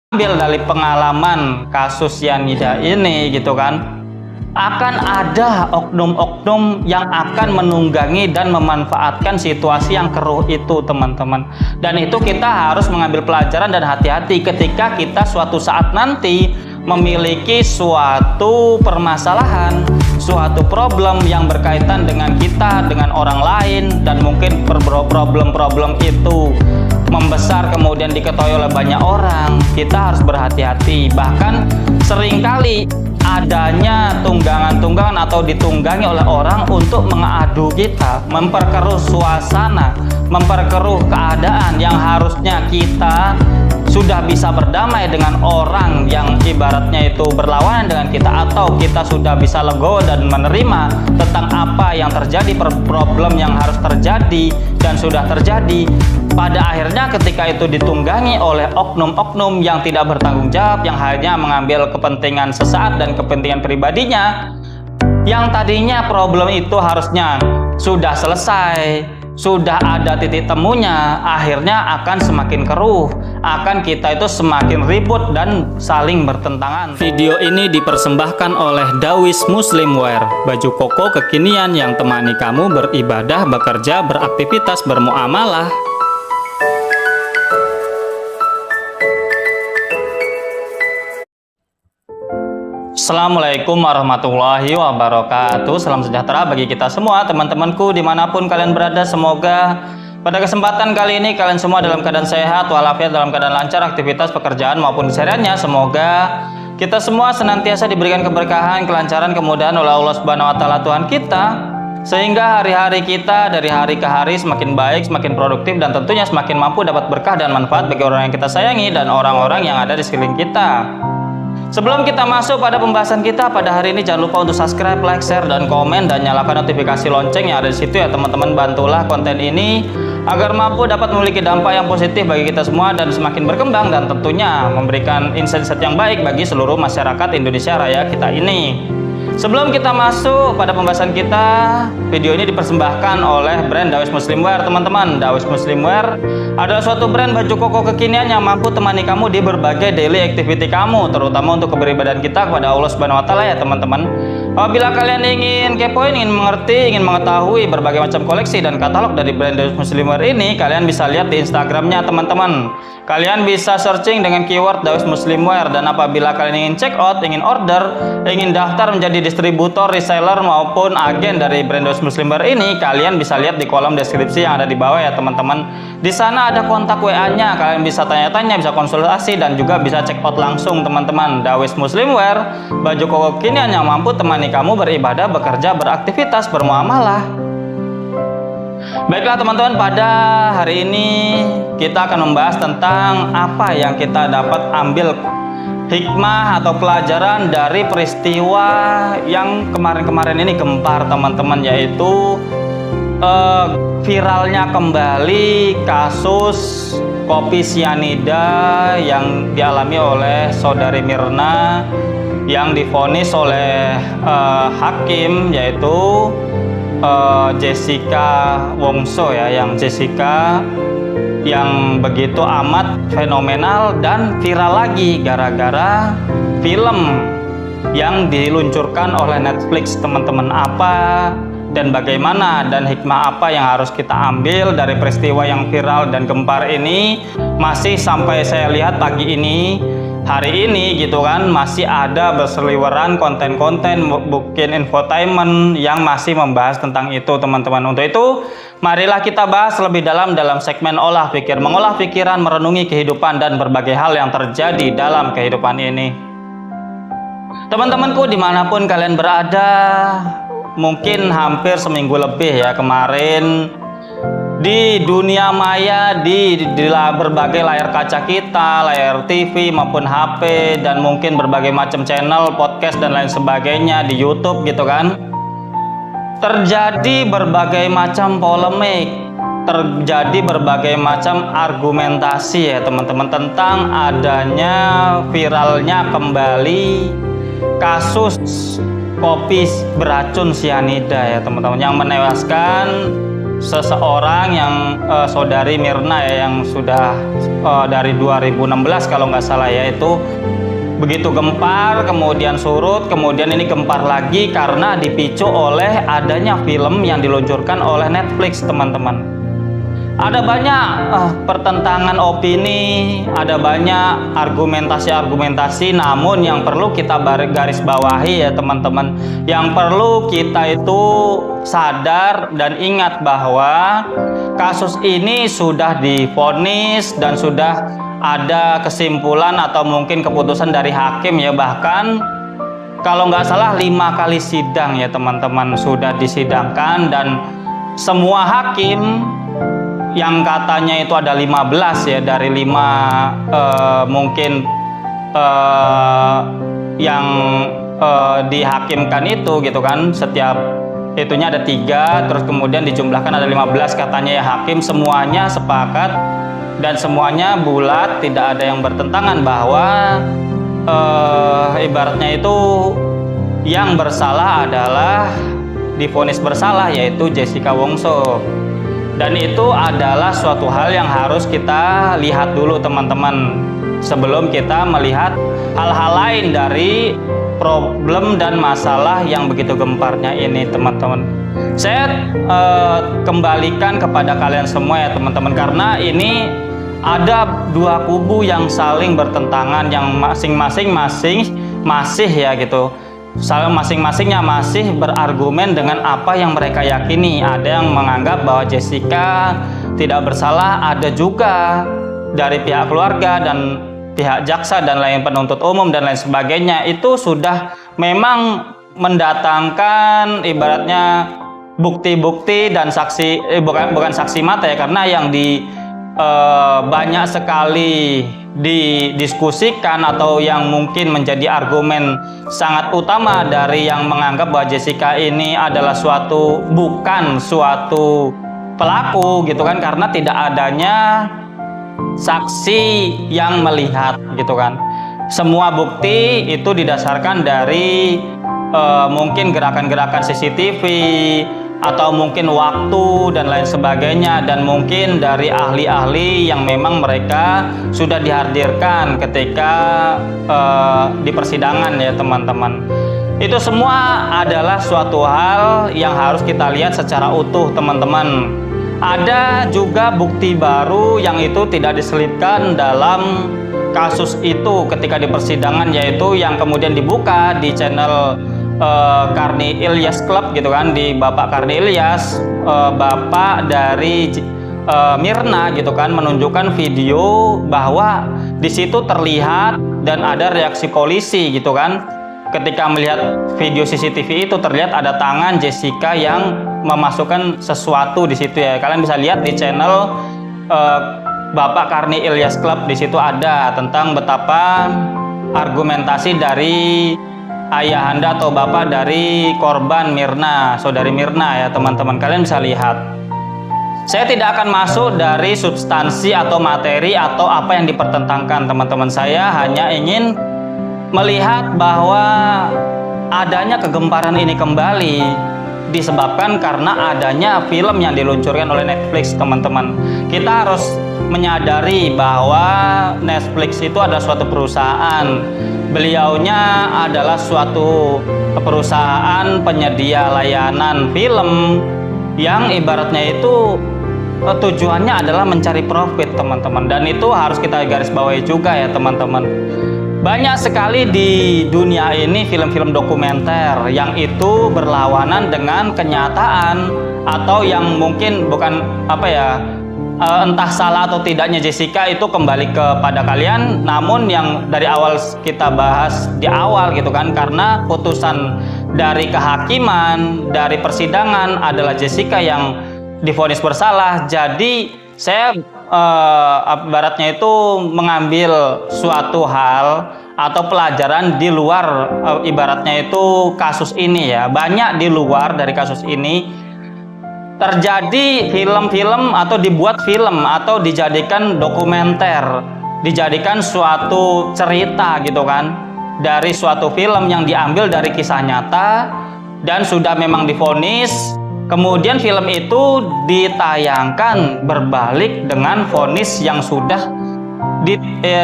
ambil dari pengalaman kasus cyanida ini gitu kan, akan ada oknum-oknum yang akan menunggangi dan memanfaatkan situasi yang keruh itu, teman-teman. Dan itu kita harus mengambil pelajaran dan hati-hati ketika kita suatu saat nanti memiliki suatu permasalahan, suatu problem yang berkaitan dengan kita, dengan orang lain, dan mungkin problem-problem itu membesar kemudian diketahui oleh banyak orang. Kita harus berhati-hati. Bahkan seringkali adanya tunggangan-tunggangan atau ditunggangi oleh orang untuk mengadu kita, memperkeruh suasana, memperkeruh keadaan yang harusnya kita sudah bisa berdamai dengan orang yang ibaratnya itu berlawanan dengan kita, atau kita sudah bisa legowo dan menerima tentang apa yang terjadi, problem yang harus terjadi dan sudah terjadi. Pada akhirnya ketika itu ditunggangi oleh oknum-oknum yang tidak bertanggung jawab, yang hanya mengambil kepentingan sesaat dan kepentingan pribadinya, yang tadinya problem itu harusnya sudah selesai, sudah ada titik temunya, akhirnya akan semakin keruh, akan kita itu semakin ribut dan saling bertentangan. Video ini dipersembahkan oleh Dawis Muslimwear, baju koko kekinian yang temani kamu beribadah, bekerja, beraktivitas, bermuamalah. Assalamualaikum warahmatullahi wabarakatuh. Salam sejahtera bagi kita semua, teman-temanku dimanapun kalian berada. Semoga pada kesempatan kali ini kalian semua dalam keadaan sehat walafiat, dalam keadaan lancar aktivitas pekerjaan maupun kesehariannya. Semoga kita semua senantiasa diberikan keberkahan, kelancaran, kemudahan oleh Allah Subhanahu wa Ta'ala Tuhan kita, sehingga hari-hari kita dari hari ke hari semakin baik, semakin produktif, dan tentunya semakin mampu dapat berkah dan manfaat bagi orang yang kita sayangi dan orang-orang yang ada di sekeliling kita. Sebelum kita masuk pada pembahasan kita pada hari ini, jangan lupa untuk subscribe, like, share, dan komen, dan nyalakan notifikasi lonceng yang ada di situ ya teman-teman. Bantulah konten ini agar mampu dapat memiliki dampak yang positif bagi kita semua dan semakin berkembang, dan tentunya memberikan insight yang baik bagi seluruh masyarakat Indonesia Raya kita ini. Sebelum kita masuk pada pembahasan kita, video ini dipersembahkan oleh brand Dawis Muslimwear, teman-teman. Dawis Muslimwear adalah suatu brand baju koko kekinian yang mampu temani kamu di berbagai daily activity kamu, terutama untuk keberibadahan kita kepada Allah Subhanahu wa Ta'ala ya teman-teman. Apabila kalian ingin kepoin, ingin mengerti, ingin mengetahui berbagai macam koleksi dan katalog dari brand Dawis Muslimwear ini, kalian bisa lihat di Instagramnya teman-teman. Kalian bisa searching dengan keyword Dawis Muslimwear, dan apabila kalian ingin check out, ingin order, ingin daftar menjadi distributor, reseller maupun agen dari brand Dawis Muslimwear ini, kalian bisa lihat di kolom deskripsi yang ada di bawah ya teman-teman. Di sana ada kontak WA-nya, kalian bisa tanya-tanya, bisa konsultasi, dan juga bisa check out langsung teman-teman. Dawis Muslimwear, baju koko kekinian yang mampu temani kamu beribadah, bekerja, beraktivitas, bermuamalah. Baiklah teman-teman, pada hari ini kita akan membahas tentang apa yang kita dapat ambil hikmah atau pelajaran dari peristiwa yang kemarin-kemarin ini gempar teman-teman, yaitu viralnya kembali kasus kopi cyanida yang dialami oleh saudari Mirna yang divonis oleh hakim, yaitu Jessica Wongso ya, yang Jessica yang begitu amat fenomenal dan viral lagi gara-gara film yang diluncurkan oleh Netflix teman-teman. Apa dan bagaimana dan hikmah apa yang harus kita ambil dari peristiwa yang viral dan gempar ini? Masih sampai saya lihat pagi ini, hari ini gitu kan, masih ada berseliweran konten-konten mungkin infotainment yang masih membahas tentang itu teman-teman. Untuk itu marilah kita bahas lebih dalam segmen olah pikir, mengolah pikiran, merenungi kehidupan dan berbagai hal yang terjadi dalam kehidupan ini. Teman-temanku dimanapun kalian berada, mungkin hampir seminggu lebih ya kemarin, di dunia maya, di berbagai layar kaca kita, layar TV maupun HP, dan mungkin berbagai macam channel, podcast dan lain sebagainya di YouTube gitu kan, terjadi berbagai macam polemik, terjadi berbagai macam argumentasi ya teman-teman tentang adanya viralnya kembali kasus kopi beracun cyanida ya teman-teman, yang menewaskan seseorang yang saudari Mirna ya, yang sudah dari 2016 kalau nggak salah ya, itu begitu gempar, kemudian surut, kemudian ini gempar lagi karena dipicu oleh adanya film yang diluncurkan oleh Netflix, teman-teman. Ada banyak pertentangan opini, ada banyak argumentasi-argumentasi, namun yang perlu kita garis bawahi ya teman-teman, yang perlu kita itu sadar dan ingat bahwa kasus ini sudah divonis dan sudah ada kesimpulan atau mungkin keputusan dari hakim ya, bahkan kalau nggak salah 5 kali sidang ya teman-teman sudah disidangkan, dan semua hakim yang katanya itu ada 15 ya, dari 5 mungkin yang dihakimkan itu gitu kan, setiap itunya ada 3, terus kemudian dijumlahkan ada 15 katanya ya hakim, semuanya sepakat dan semuanya bulat, tidak ada yang bertentangan bahwa ibaratnya itu yang bersalah adalah divonis bersalah, yaitu Jessica Wongso. Dan itu adalah suatu hal yang harus kita lihat dulu teman-teman, sebelum kita melihat hal-hal lain dari problem dan masalah yang begitu gemparnya ini teman-teman. Saya kembalikan kepada kalian semua ya teman-teman, karena ini ada 2 kubu yang saling bertentangan, yang masing-masing masih ya gitu, masing-masingnya masih berargumen dengan apa yang mereka yakini. Ada yang menganggap bahwa Jessica tidak bersalah, ada juga dari pihak keluarga dan pihak jaksa dan lain penuntut umum dan lain sebagainya itu sudah memang mendatangkan ibaratnya bukti-bukti dan saksi, bukan saksi mata ya, karena yang banyak sekali didiskusikan atau yang mungkin menjadi argumen sangat utama dari yang menganggap bahwa Jessica ini adalah bukan suatu pelaku gitu kan, karena tidak adanya saksi yang melihat gitu kan. Semua bukti itu didasarkan dari mungkin gerakan-gerakan CCTV atau mungkin waktu dan lain sebagainya, dan mungkin dari ahli-ahli yang memang mereka sudah dihadirkan ketika di persidangan ya teman-teman. Itu semua adalah suatu hal yang harus kita lihat secara utuh teman-teman. Ada juga bukti baru yang itu tidak diselipkan dalam kasus itu ketika di persidangan, yaitu yang kemudian dibuka di channel Karni Ilyas Club gitu kan, di Bapak Karni Ilyas, bapak dari Mirna gitu kan, menunjukkan video bahwa di situ terlihat dan ada reaksi polisi gitu kan. Ketika melihat video CCTV itu terlihat ada tangan Jessica yang memasukkan sesuatu di situ ya. Kalian bisa lihat di channel Bapak Karni Ilyas Club, di situ ada tentang betapa argumentasi dari ayahanda atau bapak dari korban Mirna, saudari Mirna ya teman-teman. Kalian bisa lihat. Saya tidak akan masuk dari substansi atau materi atau apa yang dipertentangkan teman-teman. Saya hanya ingin melihat bahwa adanya kegemparan ini kembali disebabkan karena adanya film yang diluncurkan oleh Netflix teman-teman. Kita harus menyadari bahwa Netflix itu adalah suatu perusahaan. Beliaunya adalah suatu perusahaan penyedia layanan film yang ibaratnya itu tujuannya adalah mencari profit teman-teman, dan itu harus kita garis bawahi juga ya teman-teman. Banyak sekali di dunia ini film-film dokumenter yang itu berlawanan dengan kenyataan, atau yang mungkin bukan entah salah atau tidaknya Jessica itu kembali kepada kalian, namun yang dari awal kita bahas di awal gitu kan, karena putusan dari kehakiman dari persidangan adalah Jessica yang divonis bersalah. Jadi saya baratnya itu mengambil suatu hal atau pelajaran di luar ibaratnya itu kasus ini ya. Banyak di luar dari kasus ini terjadi film-film atau dibuat film atau dijadikan dokumenter, dijadikan suatu cerita gitu kan, dari suatu film yang diambil dari kisah nyata dan sudah memang divonis Kemudian film itu ditayangkan berbalik dengan vonis yang sudah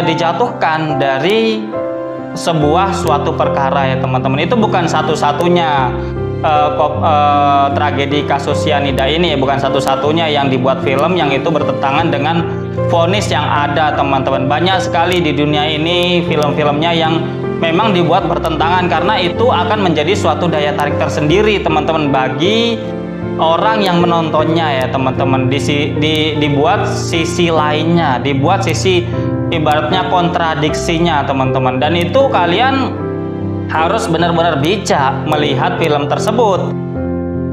dijatuhkan dari sebuah suatu perkara ya teman-teman. Itu bukan satu-satunya tragedi kasus cyanida ini ya, bukan satu-satunya yang dibuat film yang itu bertentangan dengan vonis yang ada teman-teman. Banyak sekali di dunia ini film-filmnya yang memang dibuat bertentangan, karena itu akan menjadi suatu daya tarik tersendiri teman-teman bagi orang yang menontonnya ya teman-teman. Dibuat sisi lainnya, dibuat sisi ibaratnya kontradiksinya teman-teman, dan itu kalian harus benar-benar bijak melihat film tersebut.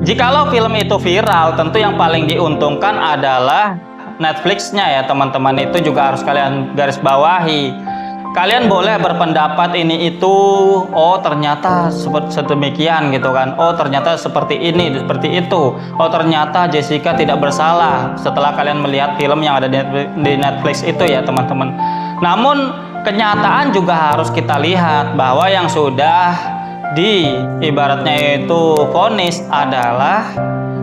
Jikalau film itu viral, tentu yang paling diuntungkan adalah Netflix-nya ya teman-teman. Itu juga harus kalian garis bawahi. Kalian boleh berpendapat ini itu, oh ternyata sedemikian gitu kan, oh ternyata seperti ini, seperti itu, oh ternyata Jessica tidak bersalah setelah kalian melihat film yang ada di Netflix itu ya teman-teman. Namun kenyataan juga harus kita lihat bahwa yang sudah ibaratnya itu vonis adalah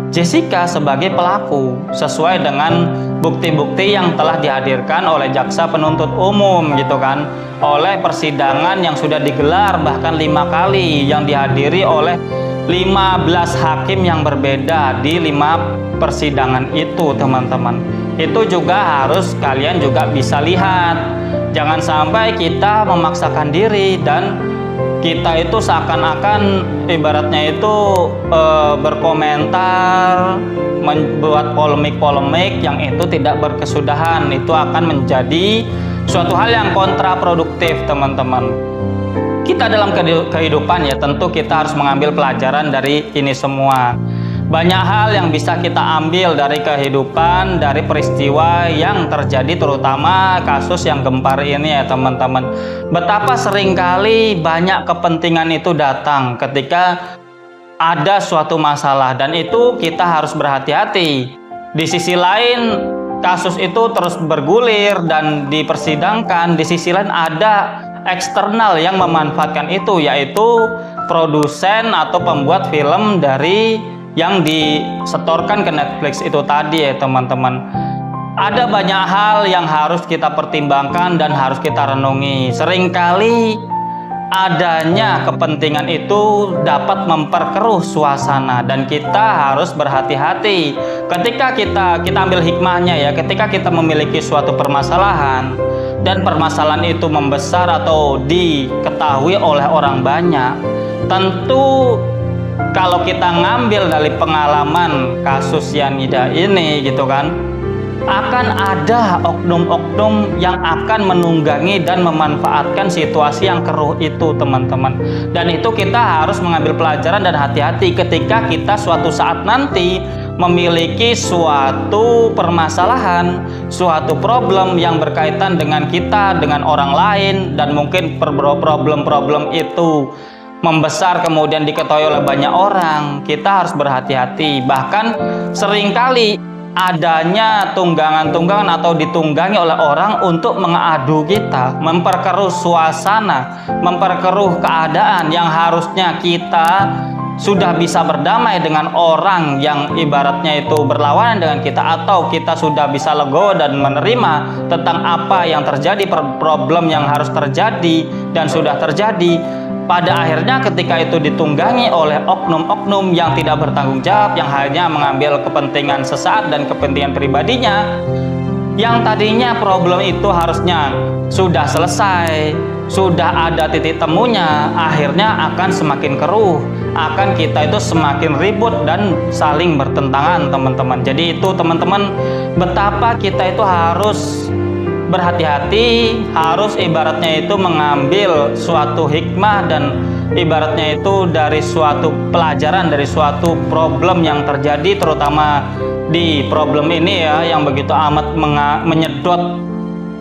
Jessica sebagai pelaku sesuai dengan bukti-bukti yang telah dihadirkan oleh jaksa penuntut umum gitu kan, oleh persidangan yang sudah digelar bahkan 5 kali yang dihadiri oleh 15 hakim yang berbeda di 5 persidangan itu teman-teman. Itu juga harus kalian juga bisa lihat. Jangan sampai kita memaksakan diri dan kita itu seakan-akan ibaratnya itu berkomentar, membuat polemik-polemik yang itu tidak berkesudahan. Itu akan menjadi suatu hal yang kontraproduktif teman-teman. Kita dalam kehidupan ya tentu kita harus mengambil pelajaran dari ini semua. Banyak hal yang bisa kita ambil dari kehidupan, dari peristiwa yang terjadi, terutama kasus yang gempar ini ya teman-teman. Betapa seringkali banyak kepentingan itu datang ketika ada suatu masalah, dan itu kita harus berhati-hati. Di sisi lain kasus itu terus bergulir dan dipersidangkan, di sisi lain ada eksternal yang memanfaatkan itu, yaitu produsen atau pembuat film dari yang disetorkan ke Netflix itu tadi ya teman-teman. Ada banyak hal yang harus kita pertimbangkan dan harus kita renungi. Seringkali adanya kepentingan itu dapat memperkeruh suasana, dan kita harus berhati-hati. Ketika kita ambil hikmahnya ya, ketika kita memiliki suatu permasalahan dan permasalahan itu membesar atau diketahui oleh orang banyak, tentu kalau kita ngambil dari pengalaman kasus cyanida ini gitu kan, akan ada oknum-oknum yang akan menunggangi dan memanfaatkan situasi yang keruh itu teman-teman. Dan itu kita harus mengambil pelajaran dan hati-hati ketika kita suatu saat nanti memiliki suatu permasalahan, suatu problem yang berkaitan dengan kita, dengan orang lain, dan mungkin problem-problem itu membesar kemudian diketahui oleh banyak orang. Kita harus berhati-hati. Bahkan seringkali adanya tunggangan-tunggangan atau ditunggangi oleh orang untuk mengadu kita, memperkeruh suasana, memperkeruh keadaan yang harusnya kita sudah bisa berdamai dengan orang yang ibaratnya itu berlawanan dengan kita, atau kita sudah bisa legowo dan menerima tentang apa yang terjadi, problem yang harus terjadi dan sudah terjadi. Pada akhirnya ketika itu ditunggangi oleh oknum-oknum yang tidak bertanggung jawab, yang hanya mengambil kepentingan sesaat dan kepentingan pribadinya, yang tadinya problem itu harusnya sudah selesai, sudah ada titik temunya, akhirnya akan semakin keruh, akan kita itu semakin ribut dan saling bertentangan teman-teman. Jadi itu teman-teman, betapa kita itu harus berhati-hati, harus ibaratnya itu mengambil suatu hikmah dan ibaratnya itu dari suatu pelajaran, dari suatu problem yang terjadi, terutama di problem ini ya, yang begitu amat menyedot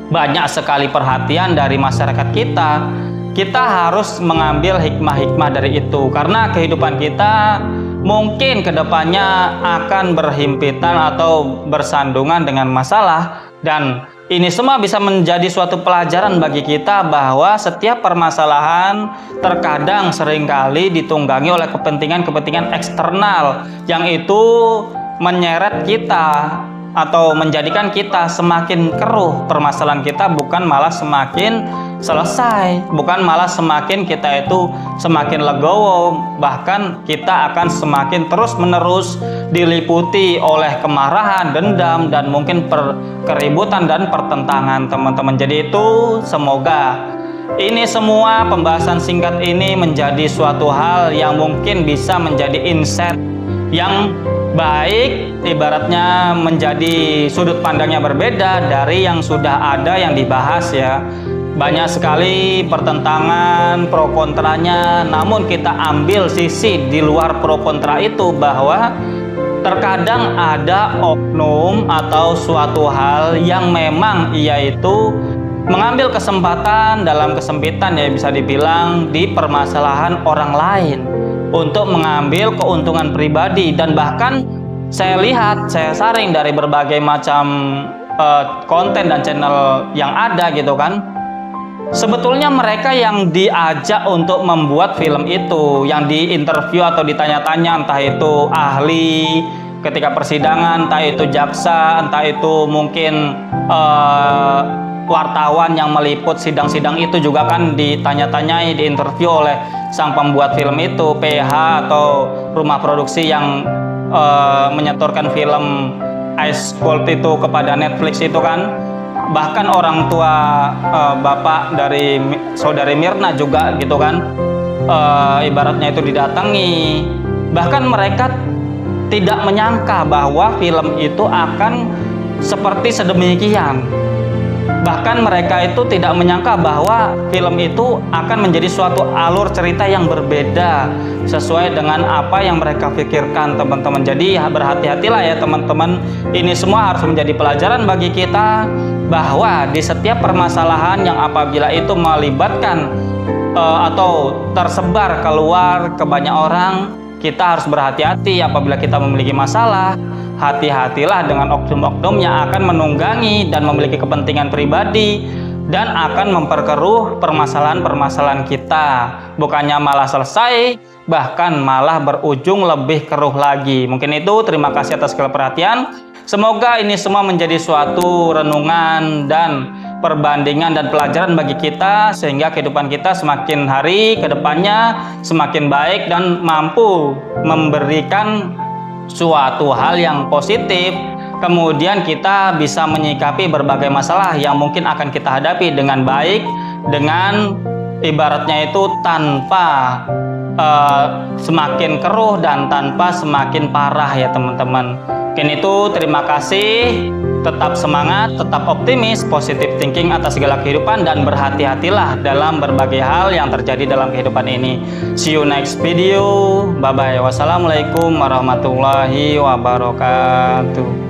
banyak sekali perhatian dari masyarakat kita. Kita harus mengambil hikmah-hikmah dari itu, karena kehidupan kita mungkin kedepannya akan berhimpitan atau bersandungan dengan masalah, dan ini semua bisa menjadi suatu pelajaran bagi kita bahwa setiap permasalahan terkadang seringkali ditunggangi oleh kepentingan-kepentingan eksternal yang itu menyeret kita atau menjadikan kita semakin keruh permasalahan kita, bukan malah semakin selesai, bukan malah semakin kita itu semakin legowo, bahkan kita akan semakin terus-menerus diliputi oleh kemarahan, dendam, dan mungkin keributan dan pertentangan, teman-teman. Jadi itu semoga ini semua pembahasan singkat ini menjadi suatu hal yang mungkin bisa menjadi insight yang baik, ibaratnya menjadi sudut pandangnya berbeda dari yang sudah ada yang dibahas ya. Banyak sekali pertentangan, pro kontranya, namun kita ambil sisi di luar pro kontra itu, bahwa terkadang ada oknum atau suatu hal yang memang ia itu mengambil kesempatan dalam kesempitan, ya bisa dibilang, di permasalahan orang lain untuk mengambil keuntungan pribadi. Dan bahkan saya lihat, saya saring dari berbagai macam konten dan channel yang ada gitu kan, sebetulnya mereka yang diajak untuk membuat film itu, yang diinterview atau ditanya-tanya, entah itu ahli ketika persidangan, entah itu jaksa, entah itu mungkin wartawan yang meliput sidang-sidang itu juga kan ditanya-tanyai, diinterview oleh sang pembuat film itu, PH atau rumah produksi yang menyetorkan film Ice Cold itu kepada Netflix itu kan. Bahkan orang tua bapak dari saudari Mirna juga gitu kan, ibaratnya itu didatangi. Bahkan mereka tidak menyangka bahwa film itu akan seperti sedemikian. Bahkan mereka itu tidak menyangka bahwa film itu akan menjadi suatu alur cerita yang berbeda sesuai dengan apa yang mereka pikirkan, teman-teman. Jadi berhati-hatilah ya teman-teman. Ini semua harus menjadi pelajaran bagi kita bahwa di setiap permasalahan yang apabila itu melibatkan atau tersebar keluar ke banyak orang, kita harus berhati-hati. Apabila kita memiliki masalah, hati-hatilah dengan oknum-oknum yang akan menunggangi dan memiliki kepentingan pribadi dan akan memperkeruh permasalahan-permasalahan kita. Bukannya malah selesai, bahkan malah berujung lebih keruh lagi. Mungkin itu, terima kasih atas segala perhatian. Semoga ini semua menjadi suatu renungan dan perbandingan dan pelajaran bagi kita, sehingga kehidupan kita semakin hari ke depannya semakin baik dan mampu memberikan suatu hal yang positif. Kemudian kita bisa menyikapi berbagai masalah yang mungkin akan kita hadapi dengan baik, dengan ibaratnya itu tanpa semakin keruh dan tanpa semakin parah ya teman-teman. Mungkin itu, terima kasih. Tetap semangat, tetap optimis, positive thinking atas segala kehidupan, dan berhati-hatilah dalam berbagai hal yang terjadi dalam kehidupan ini. See you next video. Bye bye. Wassalamualaikum warahmatullahi wabarakatuh.